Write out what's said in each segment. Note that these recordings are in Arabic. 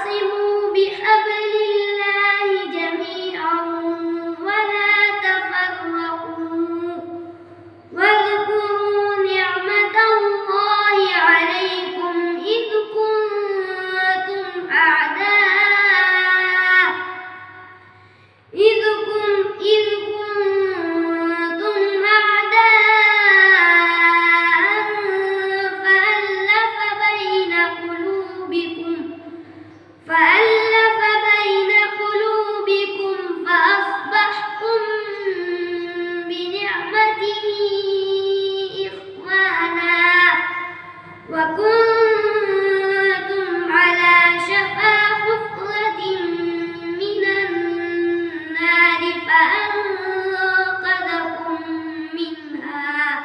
واعتصموا بحبل الله جميعا ولا تفرقوا واذكروا نعمة الله عليكم إذ كنتم أعداء فألف بين قلوبكم فأصبحتم بنعمته إخوانا وكنتم على شفا حفرة من النار فأنقذكم منها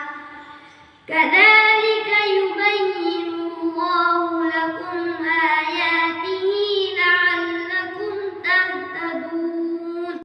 كذلك يبين